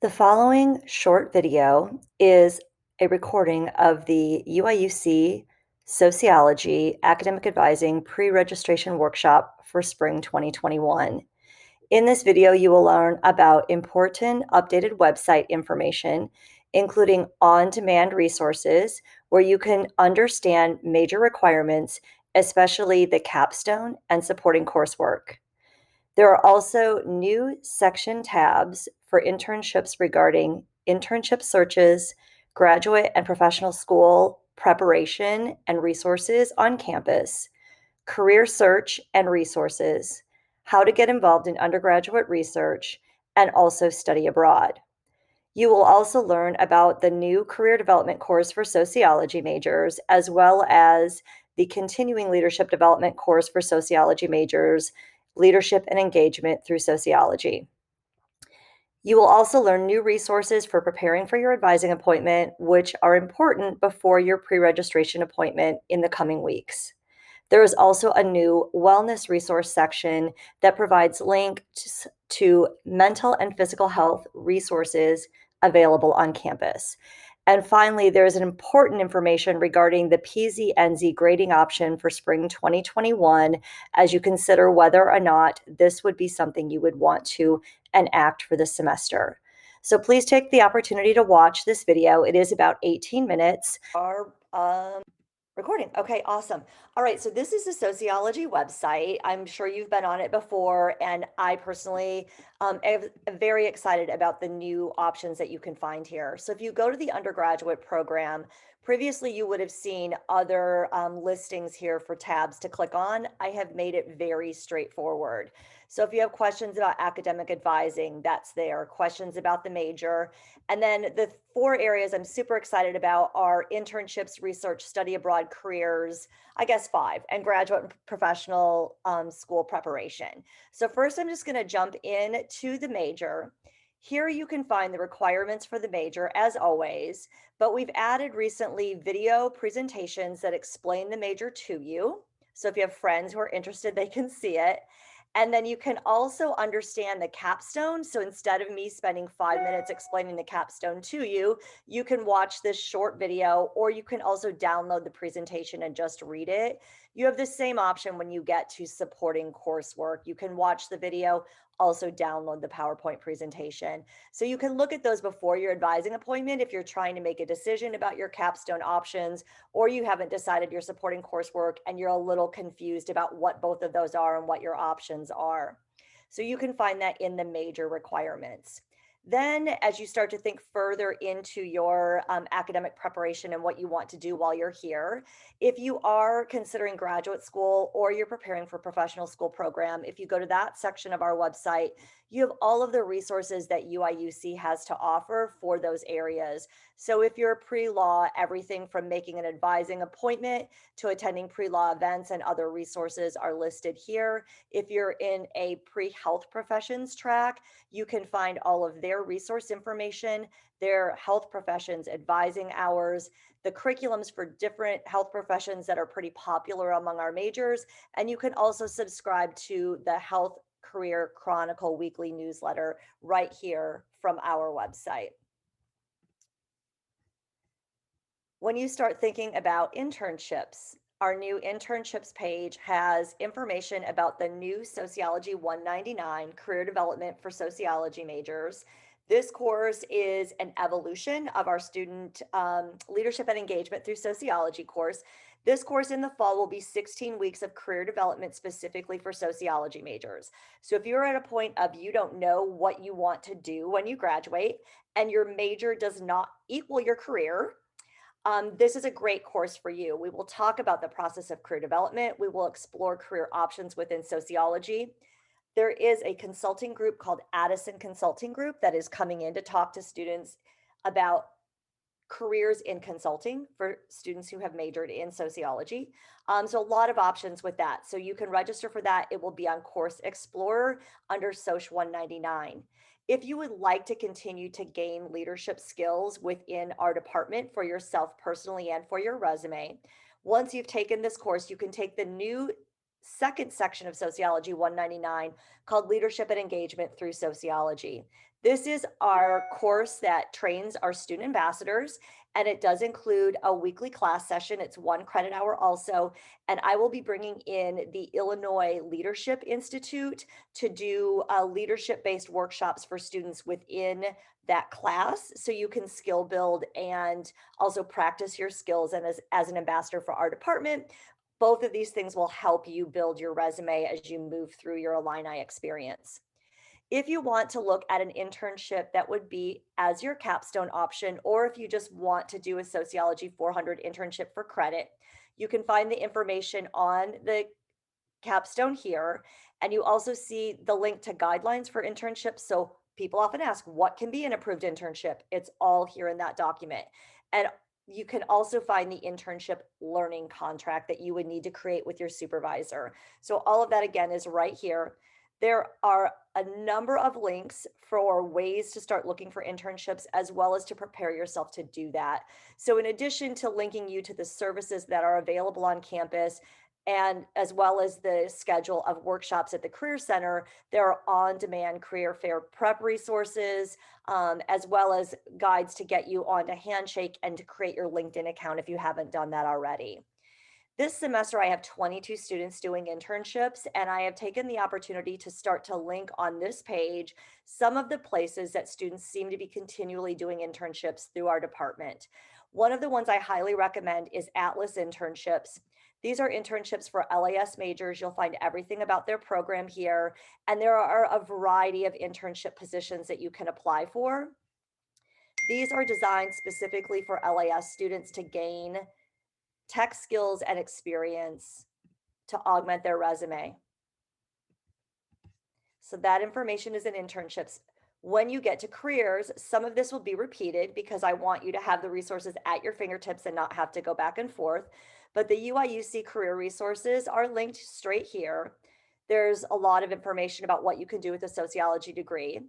The following short video is a recording of the UIUC Sociology Academic Advising Pre-Registration Workshop for Spring 2021. In this video, you will learn about important updated website information, including on-demand resources where you can understand major requirements, especially the capstone and supporting coursework. There are also new section tabs for internships regarding internship searches, graduate and professional school preparation and resources on campus, career search and resources, how to get involved in undergraduate research, and also study abroad. You will also learn about the new career development course for sociology majors, as well as the continuing leadership development course for sociology majors, leadership and engagement through sociology. You will also learn new resources for preparing for your advising appointment, which are important before your pre-registration appointment in the coming weeks. There is also a new wellness resource section that provides links to mental and physical health resources available on campus. And finally, there is an important information regarding the PZ-NZ grading option for spring 2021 as you consider whether or not this would be something you would want to enact for this semester. So please take the opportunity to watch this video. It is about 18 minutes. Recording. Okay, awesome. All right, so this is the sociology website. I'm sure you've been on it before, and I personally am very excited about the new options that you can find here. So if you go to the undergraduate program, previously you would have seen other listings here for tabs to click on. I have made it very straightforward. So if you have questions about academic advising, that's there. Questions about the major. And then the 4 areas I'm super excited about are internships, research, study abroad, careers, I guess 5, and graduate and professional school preparation. So first, I'm just going to jump in to the major. Here you can find the requirements for the major as always, but we've added recently video presentations that explain the major to you. So if you have friends who are interested, they can see it. And then you can also understand the capstone. So instead of me spending 5 minutes explaining the capstone to you, you can watch this short video, or you can also download the presentation and just read it. You have the same option when you get to supporting coursework. You can watch the video, also download the PowerPoint presentation. So you can look at those before your advising appointment if you're trying to make a decision about your capstone options, or you haven't decided your supporting coursework and you're a little confused about what both of those are and what your options are. So you can find that in the major requirements. Then as you start to think further into your academic preparation and what you want to do while you're here, if you are considering graduate school or you're preparing for professional school program, if you go to that section of our website, you have all of the resources that UIUC has to offer for those areas. So if you're pre-law, everything from making an advising appointment to attending pre-law events and other resources are listed here. If you're in a pre-health professions track, you can find all of their resource information, their health professions advising hours, the curriculums for different health professions that are pretty popular among our majors, and you can also subscribe to the Health Career Chronicle weekly newsletter right here from our website. When you start thinking about internships, our new internships page has information about the new Sociology 199 career development for sociology majors. This course is an evolution of our student leadership and engagement through sociology course. This course in the fall will be 16 weeks of career development specifically for sociology majors. So if you're at a point of you don't know what you want to do when you graduate and your major does not equal your career, this is a great course for you. We will talk about the process of career development. We will explore career options within sociology. There is a consulting group called Addison Consulting Group that is coming in to talk to students about careers in consulting for students who have majored in sociology. So a lot of options with that. So you can register for that. It will be on Course Explorer under Soc 199. If you would like to continue to gain leadership skills within our department for yourself personally and for your resume, once you've taken this course, you can take the new second section of Sociology 199 called Leadership and Engagement Through Sociology. This is our course that trains our student ambassadors, and it does include a weekly class session. It's 1 credit hour also, and I will be bringing in the Illinois Leadership Institute to do leadership-based workshops for students within that class so you can skill build and also practice your skills. And as an ambassador for our department, both of these things will help you build your resume as you move through your Illini experience. If you want to look at an internship that would be as your capstone option, or if you just want to do a Sociology 400 internship for credit, you can find the information on the capstone here. And you also see the link to guidelines for internships. So people often ask, what can be an approved internship? It's all here in that document. And you can also find the internship learning contract that you would need to create with your supervisor. So all of that again is right here. There are a number of links for ways to start looking for internships as well as to prepare yourself to do that. So in addition to linking you to the services that are available on campus, and as well as the schedule of workshops at the Career Center, there are on-demand career fair prep resources, as well as guides to get you onto Handshake and to create your LinkedIn account if you haven't done that already. This semester, I have 22 students doing internships, and I have taken the opportunity to start to link on this page some of the places that students seem to be continually doing internships through our department. One of the ones I highly recommend is Atlas Internships. These are internships for LAS majors. You'll find everything about their program here, and there are a variety of internship positions that you can apply for. These are designed specifically for LAS students to gain tech skills and experience to augment their resume. So that information is in internships. When you get to careers, some of this will be repeated because I want you to have the resources at your fingertips and not have to go back and forth. But the UIUC career resources are linked straight here. There's a lot of information about what you can do with a sociology degree.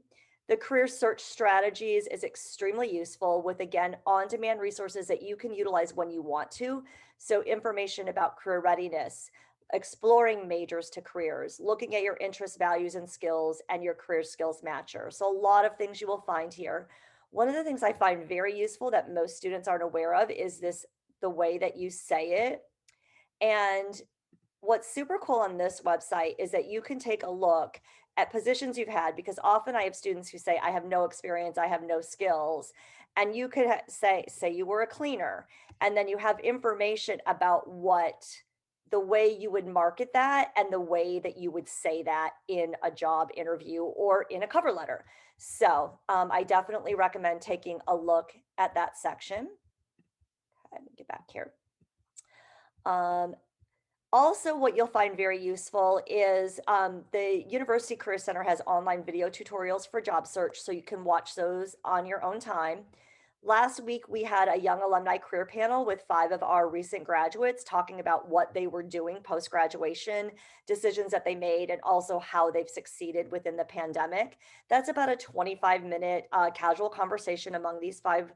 The career search strategies is extremely useful with, again, on-demand resources that you can utilize when you want to. So information about career readiness, exploring majors to careers, looking at your interests, values, and skills, and your career skills matcher. So a lot of things you will find here. One of the things I find very useful that most students aren't aware of is the way that you say it. And what's super cool on this website is that you can take a look at positions you've had, because often I have students who say, I have no experience, I have no skills. And you could say you were a cleaner, and then you have information about what the way you would market that and the way that you would say that in a job interview or in a cover letter. So I definitely recommend taking a look at that section. Let me get back here. Also, what you'll find very useful is the University Career Center has online video tutorials for job search, so you can watch those on your own time. Last week, we had a young alumni career panel with 5 of our recent graduates talking about what they were doing post-graduation, decisions that they made, and also how they've succeeded within the pandemic. That's about a 25-minute casual conversation among these 5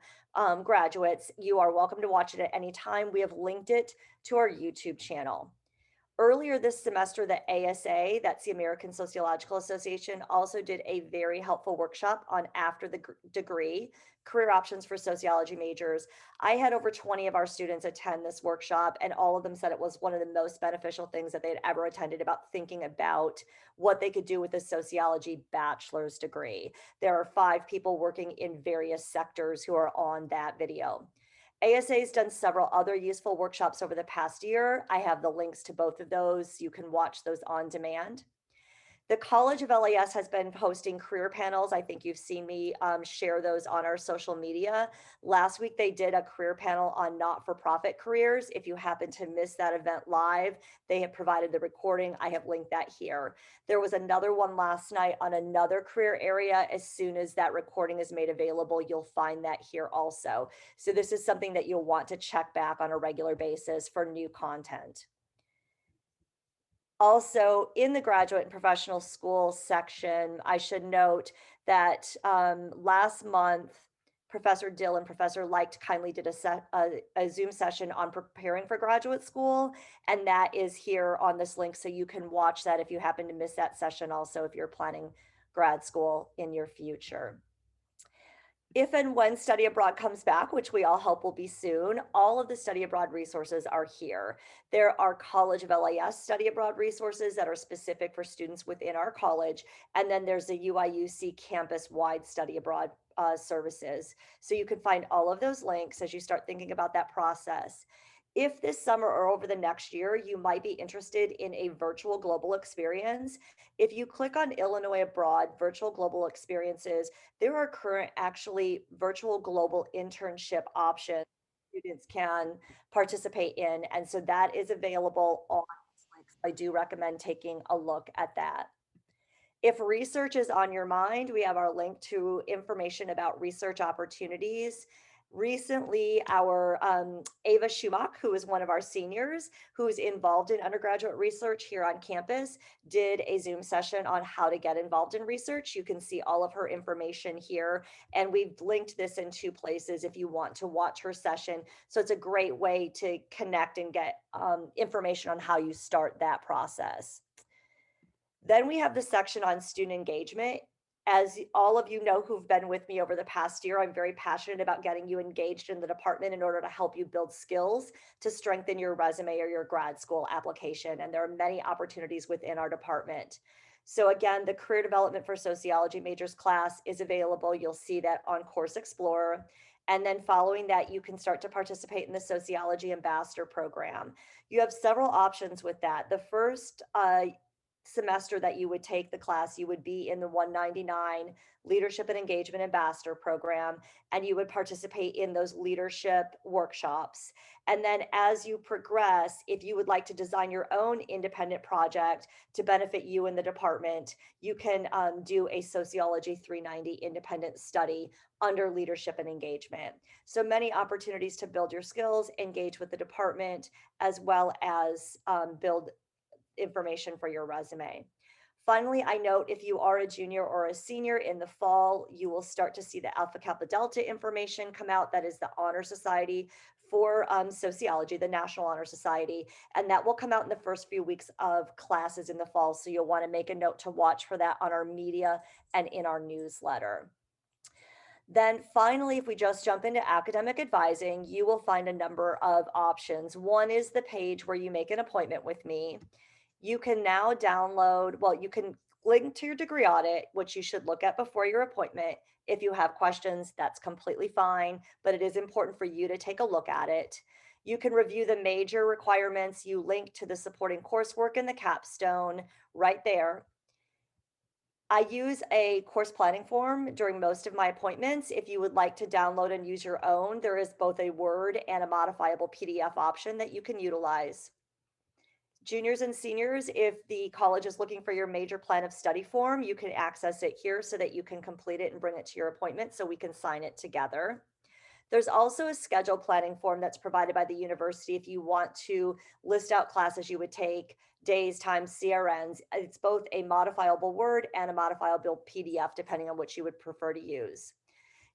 graduates. You are welcome to watch it at any time. We have linked it to our YouTube channel. Earlier this semester, the ASA, that's the American Sociological Association, also did a very helpful workshop on after the degree, career options for sociology majors. I had over 20 of our students attend this workshop, and all of them said it was one of the most beneficial things that they'd ever attended about thinking about what they could do with a sociology bachelor's degree. There are 5 people working in various sectors who are on that video. ASA has done several other useful workshops over the past year. I have the links to both of those. You can watch those on demand. The College of LAS has been hosting career panels. I think you've seen me share those on our social media. Last week, they did a career panel on not-for-profit careers. If you happen to miss that event live, they have provided the recording. I have linked that here. There was another one last night on another career area. As soon as that recording is made available, you'll find that here also. So this is something that you'll want to check back on a regular basis for new content. Also, in the graduate and professional school section, I should note that last month, Professor Dill and Professor Licht kindly did a Zoom session on preparing for graduate school, and that is here on this link, so you can watch that if you happen to miss that session also if you're planning grad school in your future. If and when study abroad comes back, which we all hope will be soon, all of the study abroad resources are here. There are College of LAS study abroad resources that are specific for students within our college. And then there's the UIUC campus wide study abroad services. So you can find all of those links as you start thinking about that process. If this summer or over the next year, you might be interested in a virtual global experience, if you click on Illinois Abroad Virtual Global Experiences, there are current actually virtual global internship options students can participate in. And so that is available on this link. So I do recommend taking a look at that. If research is on your mind, we have our link to information about research opportunities. Recently, our Ava Schumach, who is one of our seniors who is involved in undergraduate research here on campus, did a Zoom session on how to get involved in research. You can see all of her information here, and we've linked this in two places if you want to watch her session. So it's a great way to connect and get information on how you start that process. Then we have the section on student engagement. As all of you know who've been with me over the past year, I'm very passionate about getting you engaged in the department in order to help you build skills to strengthen your resume or your grad school application. And there are many opportunities within our department. So again, the Career Development for Sociology majors class is available. You'll see that on Course Explorer. And then following that, you can start to participate in the Sociology Ambassador Program. You have several options with that. The first semester that you would take the class, you would be in the 199 Leadership and Engagement Ambassador Program, and you would participate in those leadership workshops. And then as you progress, if you would like to design your own independent project to benefit you in the department, you can do a Sociology 390 independent study under leadership and engagement. So many opportunities to build your skills, engage with the department, as well as build information for your resume. Finally, I note if you are a junior or a senior in the fall, you will start to see the Alpha Kappa Delta information come out. That is the Honor Society for Sociology, the National Honor Society. And that will come out in the first few weeks of classes in the fall. So you'll want to make a note to watch for that on our media and in our newsletter. Then finally, if we just jump into academic advising, you will find a number of options. One is the page where you make an appointment with me. You can now download, well, you can link to your degree audit, which you should look at before your appointment. If you have questions, that's completely fine, but it is important for you to take a look at it. You can review the major requirements. You link to the supporting coursework in the capstone right there. I use a course planning form during most of my appointments. If you would like to download and use your own, there is both a Word and a modifiable PDF option that you can utilize. Juniors and seniors, if the college is looking for your major plan of study form, you can access it here so that you can complete it and bring it to your appointment so we can sign it together. There's also a schedule planning form that's provided by the university if you want to list out classes you would take, days, times, CRNs. It's both a modifiable Word and a modifiable PDF, depending on which you would prefer to use.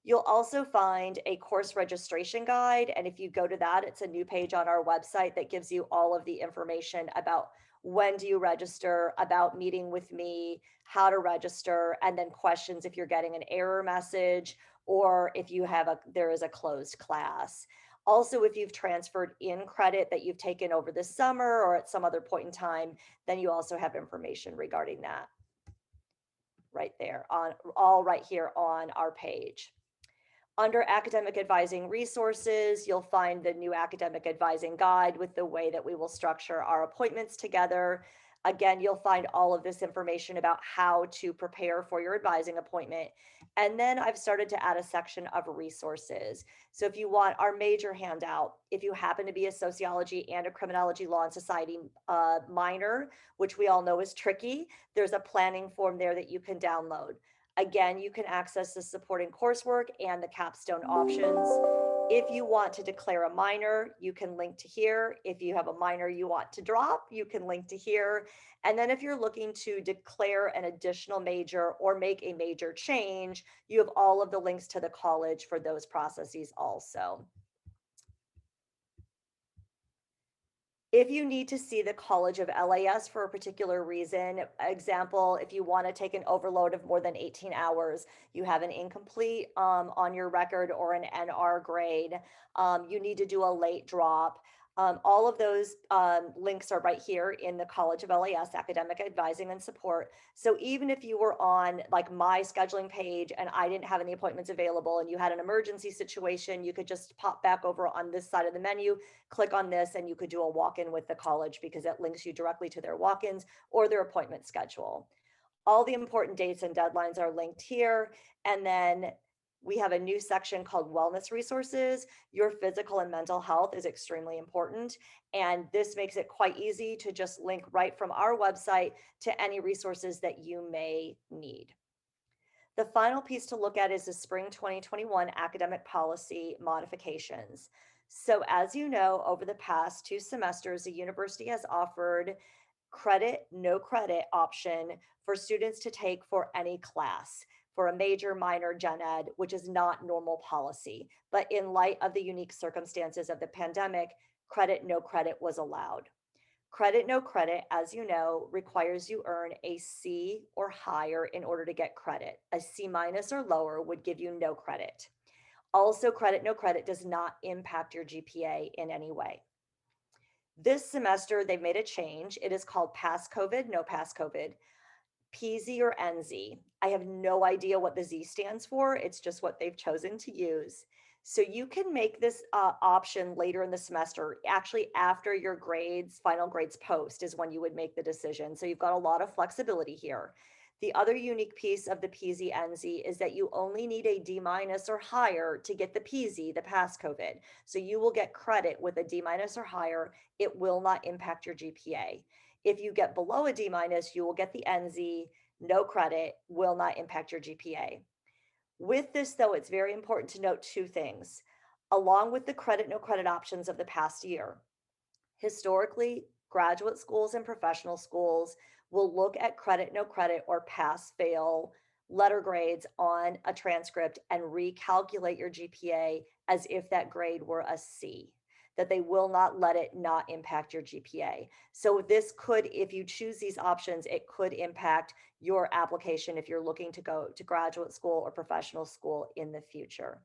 You'll also find a course registration guide. And if you go to that, it's a new page on our website that gives you all of the information about when do you register, about meeting with me, how to register, and then questions if you're getting an error message or if you have there is a closed class. Also, if you've transferred in credit that you've taken over the summer or at some other point in time, then you also have information regarding that right there on all right here on our page. Under academic advising resources, you'll find the new academic advising guide with the way that we will structure our appointments together. Again, you'll find all of this information about how to prepare for your advising appointment. And then I've started to add a section of resources. So if you want our major handout, if you happen to be a sociology and a criminology law and society minor, which we all know is tricky, there's a planning form there that you can download. Again, you can access the supporting coursework and the capstone options If you want to declare a minor, you can link to here. If you have a minor you want to drop, you can link to here. And then if you're looking to declare an additional major or make a major change, you have all of the links to the college for those processes also. If you need to see the College of LAS for a particular reason, example, if you want to take an overload of more than 18 hours, you have an incomplete on your record or an NR grade, you need to do a late drop. All of those links are right here in the College of LAS Academic Advising and Support. So even if you were on like my scheduling page and I didn't have any appointments available and you had an emergency situation, you could just pop back over on this side of the menu, click on this, and you could do a walk-in with the college because it links you directly to their walk-ins or their appointment schedule. All the important dates and deadlines are linked here. And then we have a new section called wellness resources. Your physical and mental health is extremely important. And this makes it quite easy to just link right from our website to any resources that you may need. The final piece to look at is the spring 2021 academic policy modifications. So as you know, over the past 2 semesters, the university has offered credit, no credit option for students to take for any class, for a major, minor, gen ed, which is not normal policy. But in light of the unique circumstances of the pandemic, credit, no credit was allowed. Credit, no credit, as you know, requires you earn a C or higher in order to get credit. A C minus or lower would give you no credit. Also, credit, no credit does not impact your GPA in any way. This semester, they've made a change. It is called Pass COVID, No Pass COVID. PZ or NZ. I have no idea what the Z stands for. It's just what they've chosen to use. So you can make this option later in the semester. Actually, after your grades, final grades post is when you would make the decision. So you've got a lot of flexibility here. The other unique piece of the PZ NZ is that you only need a D minus or higher to get the PZ, the pass COVID. So you will get credit with a D minus or higher. It will not impact your GPA. If you get below a D minus, you will get the NZ, no credit, will not impact your GPA. With this, though, it's very important to note 2 things. Along with the credit, no credit options of the past year, historically, graduate schools and professional schools will look at credit, no credit, or pass, fail letter grades on a transcript and recalculate your GPA as if that grade were a C, that they will not let it not impact your GPA. So this could, if you choose these options, it could impact your application if you're looking to go to graduate school or professional school in the future.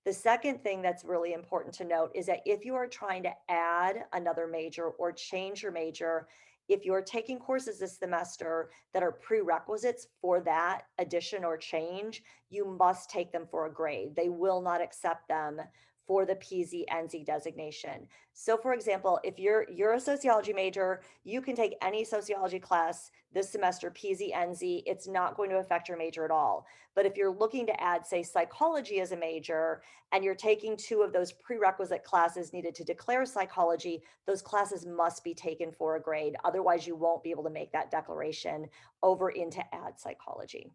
The second thing that's really important to note is that if you are trying to add another major or change your major, if you're taking courses this semester that are prerequisites for that addition or change, you must take them for a grade. They will not accept them for the PZ-NZ designation. So for example, if you're a sociology major, you can take any sociology class this semester, PZ-NZ, it's not going to affect your major at all. But if you're looking to add, say, psychology as a major, and you're taking 2 of those prerequisite classes needed to declare psychology, those classes must be taken for a grade. Otherwise, you won't be able to make that declaration over into add psychology.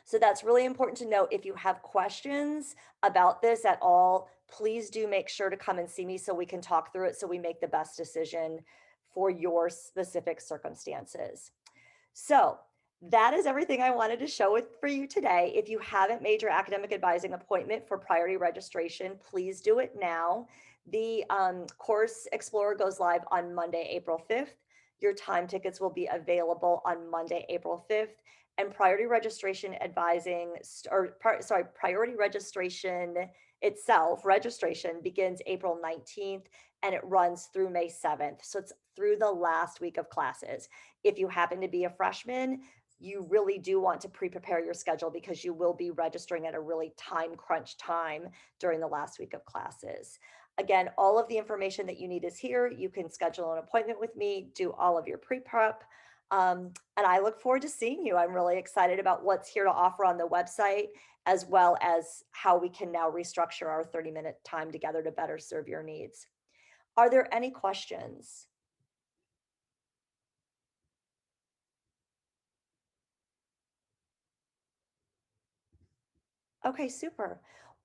So that's really important to note. If you have questions about this at all, please do make sure to come and see me so we can talk through it so we make the best decision for your specific circumstances. So that is everything I wanted to show for you today. If you haven't made your academic advising appointment for priority registration, please do it now. The Course Explorer goes live on Monday, April 5th. Your time tickets will be available on Monday, April 5th. And priority registration advising, priority registration itself, registration begins April 19th and it runs through May 7th. So it's through the last week of classes. If you happen to be a freshman, you really do want to pre-prepare your schedule because you will be registering at a really time crunch time during the last week of classes. Again, all of the information that you need is here. You can schedule an appointment with me, do all of your pre-prep. And I look forward to seeing you. I'm really excited about what's here to offer on the website, as well as how we can now restructure our 30-minute time together to better serve your needs. Are there any questions? Okay, super.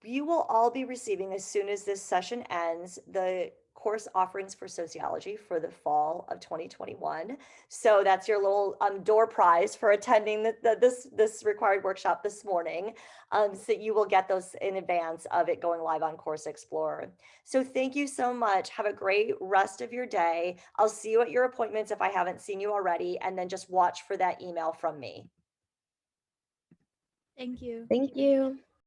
you will all be receiving, as soon as this session ends, the course offerings for sociology for the fall of 2021. So that's your little door prize for attending this required workshop this morning. So you will get those in advance of it going live on Course Explorer. So thank you so much. Have a great rest of your day. I'll see you at your appointments if I haven't seen you already, and then just watch for that email from me. Thank you. Thank you.